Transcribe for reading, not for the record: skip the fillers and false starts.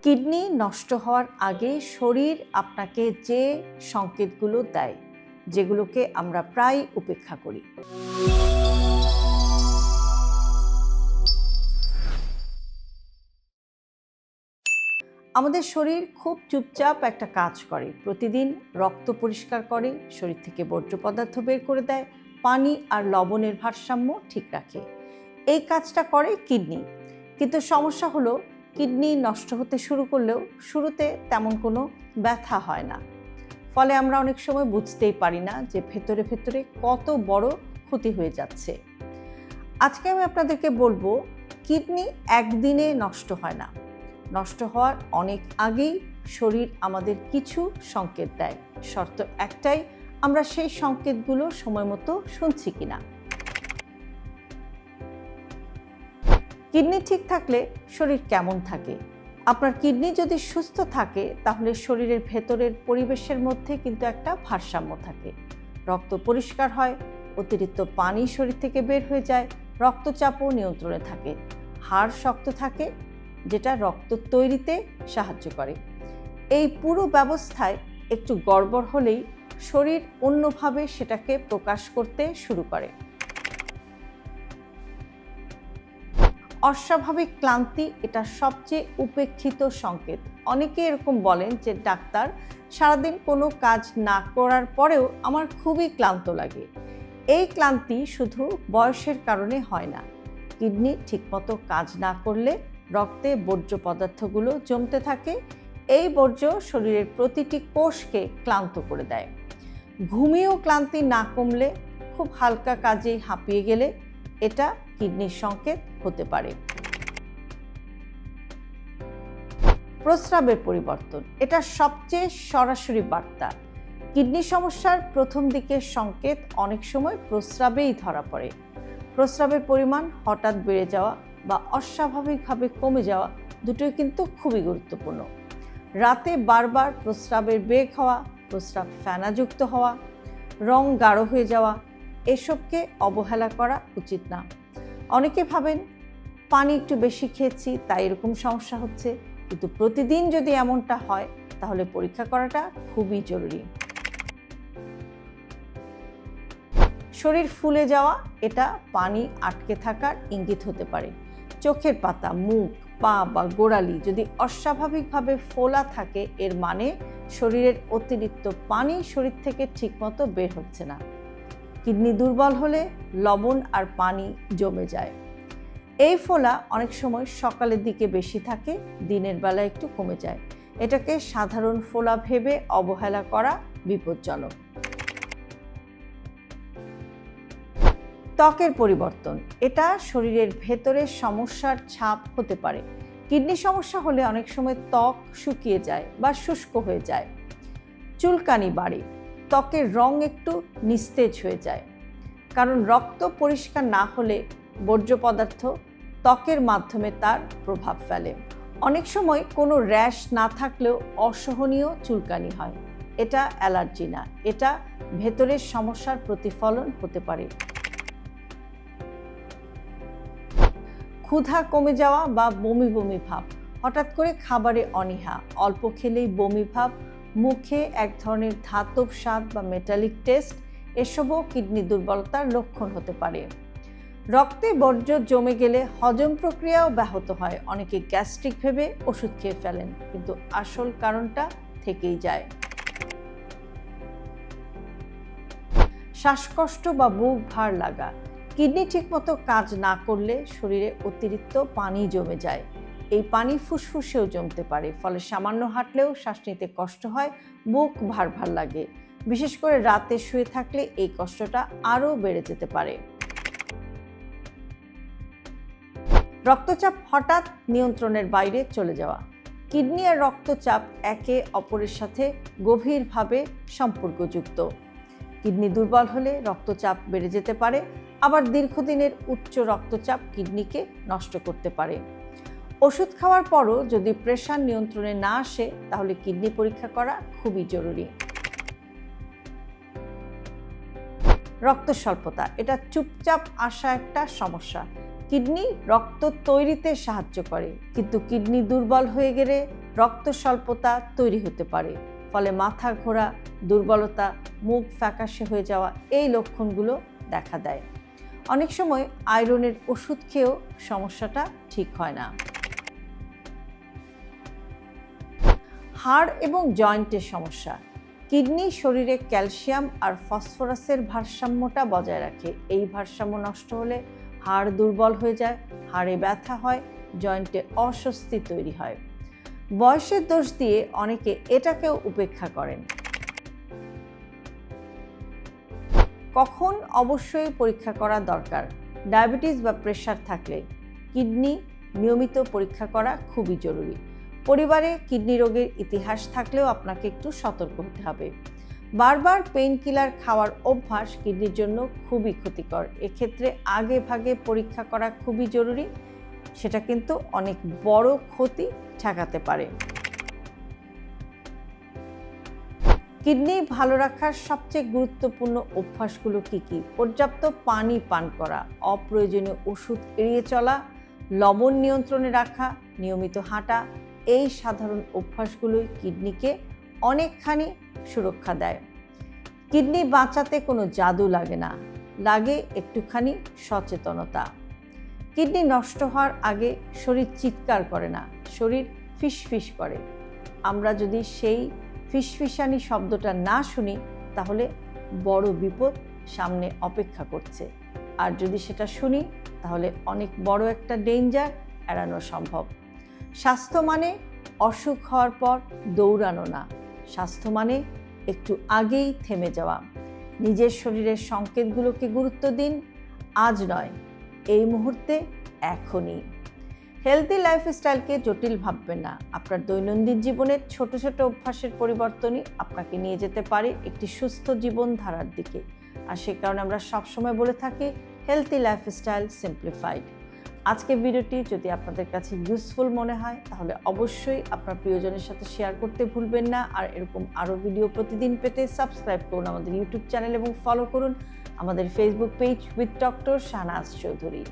Kidney নষ্ট হওয়ার আগে শরীর আপনাকে যে সংকেতগুলো দেয়, যেগুলোকে আমরা প্রায় উপেক্ষা করি। আমাদের শরীর খুব চুপচাপ একটা কাজ করে। প্রতিদিন রক্ত পরিষ্কার করে, শরীর থেকে বর্জ্য পদার্থ বের করে দেয়, পানি আর লবণের ভারসাম্য ঠিক রাখে। এই কাজটা করে কিডনি। কিন্তু সমস্যা হলো, কিডনি নষ্ট হতে শুরু করলেও শুরুতে তেমন কোনো ব্যথা হয় না। ফলে আমরা অনেক সময় বুঝতেই পারি না যে ভেতরে ভেতরে কত বড় ক্ষতি হয়ে যাচ্ছে। আজকে আমি আপনাদেরকে বলবো, কিডনি একদিনে নষ্ট হয় না। নষ্ট হওয়ার অনেক আগেই শরীর আমাদের কিছু সংকেত দেয়। শর্ত একটাই, আমরা সেই সংকেতগুলো সময় মতো শুনছি কিনা। কিডনি ঠিক থাকলে শরীর কেমন থাকে? আপনার কিডনি যদি সুস্থ থাকে তাহলে শরীরের ভেতরের পরিবেশের মধ্যে কিন্তু একটা ভারসাম্য থাকে। রক্ত পরিষ্কার হয়, অতিরিক্ত পানি শরীর থেকে বের হয়ে যায়, রক্তচাপও নিয়ন্ত্রণে থাকে, হাড় শক্ত থাকে, যেটা রক্ত তৈরিতে সাহায্য করে। এই পুরো ব্যবস্থায় একটু গড়বড় হলেই শরীর অন্যভাবে সেটাকে প্রকাশ করতে শুরু করে। অস্বাভাবিক ক্লান্তি এটা সবচেয়ে উপেক্ষিত সংকেত। অনেকে এরকম বলেন যে, ডাক্তার, সারাদিন কোনো কাজ না করার পরেও আমার খুবই ক্লান্ত লাগে। এই ক্লান্তি শুধু বয়সের কারণে হয় না। কিডনি ঠিকমতো কাজ না করলে রক্তে বর্জ্য পদার্থগুলো জমতে থাকে। এই বর্জ্য শরীরের প্রতিটি কোষকে ক্লান্ত করে দেয়। ঘুমিয়েও ক্লান্তি না কমলে, খুব হালকা কাজেই হাঁপিয়ে গেলে এটা কিডনির সংকেত হতে পারে। প্রস্রাবের পরিবর্তন এটা সবচেয়ে সরাসরি বার্তা। কিডনি সমস্যার প্রথম দিকের সংকেত অনেক সময় প্রস্রাবেই ধরা পড়ে। প্রস্রাবের পরিমাণ হঠাৎ বেড়ে যাওয়া বা অস্বাভাবিকভাবে কমে যাওয়া দুটোই কিন্তু খুবই গুরুত্বপূর্ণ। রাতে বারবার প্রস্রাবের বেগ হওয়া, প্রস্রাব ফেনাযুক্ত হওয়া, রং গাঢ় হয়ে যাওয়া, এসবকে অবহেলা করা উচিত না। অনেকে ভাবেন পানি একটু বেশি খেয়েছি তাই এরকম সমস্যা হচ্ছে, কিন্তু প্রতিদিন যদি এমনটা হয় তাহলে পরীক্ষা করাটা খুবই জরুরি। শরীর ফুলে যাওয়া এটা পানি আটকে থাকার ইঙ্গিত হতে পারে। চোখের পাতা, মুখ, পা বা গোড়ালি যদি অস্বাভাবিকভাবে ফোলা থাকে, এর মানে শরীরের অতিরিক্ত পানি শরীর থেকে ঠিকমতো বের হচ্ছে না। কিডনি দুর্বল হলে লবণ আর পানি জমে যায়। এই ফোলা অনেক সময় সকালের দিকে বেশি থাকে, দিনের বেলা একটু কমে যায়। এটাকে সাধারণ ফোলা ভেবে অবহেলা করা বিপজ্জনক। ত্বকের পরিবর্তন এটা শরীরের ভেতরের সমস্যার ছাপ হতে পারে। কিডনি সমস্যা হলে অনেক সময় ত্বক শুকিয়ে যায় বা শুষ্ক হয়ে যায়, চুলকানি বাড়ে, ত্বকের রং একটু নিস্তেজ হয়ে যায়। কারণ রক্ত পরিষ্কার না হলে বর্জ্য পদার্থ ত্বকের মাধ্যমে তার প্রভাব ফেলে। অনেক সময় কোনো র্যাশ না থাকলেও অসহনীয় চুলকানি হয়। এটা অ্যালার্জি না, এটা ভেতরের সমস্যার প্রতিফলন হতে পারে। ক্ষুধা কমে যাওয়া বা বমি বমি ভাব, হঠাৎ করে খাবারে অনীহা, অল্প খেলেই বমি ভাব, মুখে এক ধরনের ধাতব স্বাদ বা মেটালিক টেস্ট, এসবও কিডনি দুর্বলতার লক্ষণ হতে পারে। রক্তে বর্জ্য জমে গেলে হজম প্রক্রিয়াও ব্যাহত হয়। অনেকে গ্যাস্ট্রিক ভেবে ওষুধ খেয়ে ফেলেন, কিন্তু আসল কারণটা থেকেই যায়। শ্বাসকষ্ট বা বুক ভার লাগা, কিডনি ঠিকমতো কাজ না করলে শরীরে অতিরিক্ত পানি জমে যায়। এই পানি ফুসফুসেও জমতে পারে, ফলে সামান্য হাঁটলেও শ্বাস নিতে কষ্ট হয়, বুক ভার ভার লাগে। বিশেষ করে রাতে শুয়ে থাকলে এই কষ্টটা আরও বেড়ে যেতে পারে। রক্তচাপ হঠাৎ নিয়ন্ত্রণের বাইরে চলে যাওয়া, কিডনি আর রক্তচাপ একে অপরের সাথে গভীরভাবে সম্পর্কযুক্ত। কিডনি দুর্বল হলে রক্তচাপ বেড়ে যেতে পারে, আবার দীর্ঘদিনের উচ্চ রক্তচাপ কিডনিকে নষ্ট করতে পারে। ওষুধ খাওয়ার পরও যদি প্রেসার নিয়ন্ত্রণে না আসে তাহলে কিডনি পরীক্ষা করা খুবই জরুরি। রক্ত স্বল্পতা এটা চুপচাপ আসা একটা সমস্যা। কিডনি রক্ত তৈরিতে সাহায্য করে, কিন্তু কিডনি দুর্বল হয়ে গেলে রক্ত স্বল্পতা তৈরি হতে পারে, ফলে মাথা ঘোরা, দুর্বলতা, মুখ ফ্যাকাশে হয়ে যাওয়া এই লক্ষণগুলো দেখা দেয়। অনেক সময় আয়রনের ওষুধ খেয়েও সমস্যাটা ঠিক হয় না। হাড় এবং জয়েন্টের সমস্যা। কিডনি শরীরে ক্যালসিয়াম আর ফসফরাসের ভারসাম্যটা বজায় রাখে। এই ভারসাম্য নষ্ট হলে হাড় দুর্বল হয়ে যায়, হাড়ে ব্যথা হয়, জয়েন্টে অস্বস্তি তৈরি হয়। বয়সের দোষ দিয়ে অনেকে এটাকেও উপেক্ষা করেন। কখন অবশ্যই পরীক্ষা করা দরকার? ডায়াবেটিস বা প্রেশার থাকলে কিডনি নিয়মিত পরীক্ষা করা খুবই জরুরি। পরিবারে কিডনি রোগের ইতিহাস থাকলেও আপনাকে একটু সতর্ক হতে হবে। বারবার পেইন কিলার খাওয়ার অভ্যাস কিডনির জন্য খুবই ক্ষতিকর। এক্ষেত্রে আগে ভাগে পরীক্ষা করা খুবই জরুরি, সেটা কিন্তু অনেক বড় ক্ষতি ঠেকাতে পারে। কিডনি ভালো রাখার সবচেয়ে গুরুত্বপূর্ণ অভ্যাসগুলো কি কি? পর্যাপ্ত পানি পান করা, অপ্রয়োজনীয় ওষুধ এড়িয়ে চলা, লবণ নিয়ন্ত্রণে রাখা, নিয়মিত হাঁটা, এই সাধারণ অভ্যাসগুলোই কিডনিকে অনেকখানি সুরক্ষা দেয়। কিডনি বাঁচাতে কোনো জাদু লাগে না, লাগে একটুখানি সচেতনতা। কিডনি নষ্ট হওয়ার আগে শরীর চিৎকার করে না, শরীর ফিসফিস করে। আমরা যদি সেই ফিসফিসানি শব্দটা না শুনি, তাহলে বড় বিপদ সামনে অপেক্ষা করছে। আর যদি সেটা শুনি, তাহলে অনেক বড় একটা ডেঞ্জার এড়ানো সম্ভব। স্বাস্থ্য মানে অসুখ হওয়ার পর দৌড়ানো না, স্বাস্থ্য মানে একটু আগেই থেমে যাওয়া। নিজের শরীরের সংকেতগুলোকে গুরুত্ব দিন, আজ নয়, এই মুহূর্তে, এখনই। হেলদি লাইফস্টাইলকে জটিল ভাববেন না। আপনার দৈনন্দিন জীবনের ছোট ছোট অভ্যাসের পরিবর্তনই আপনাকে নিয়ে যেতে পারে একটি সুস্থ জীবনধারার দিকে। আর সে কারণে আমরা সবসময় বলে থাকি হেলদি লাইফস্টাইল সিম্পলিফাইড। আজকের ভিডিওটি যদি আপনাদের কাছে ইউজফুল মনে হয়, তাহলে অবশ্যই আপনার প্রিয়জনের সাথে শেয়ার করতে ভুলবেন না। আর এরকম আরও ভিডিও প্রতিদিন পেতে সাবস্ক্রাইব করুন আমাদের ইউটিউব চ্যানেল এবং ফলো করুন আমাদের Facebook page with doctor Shahnaz Chowdhury.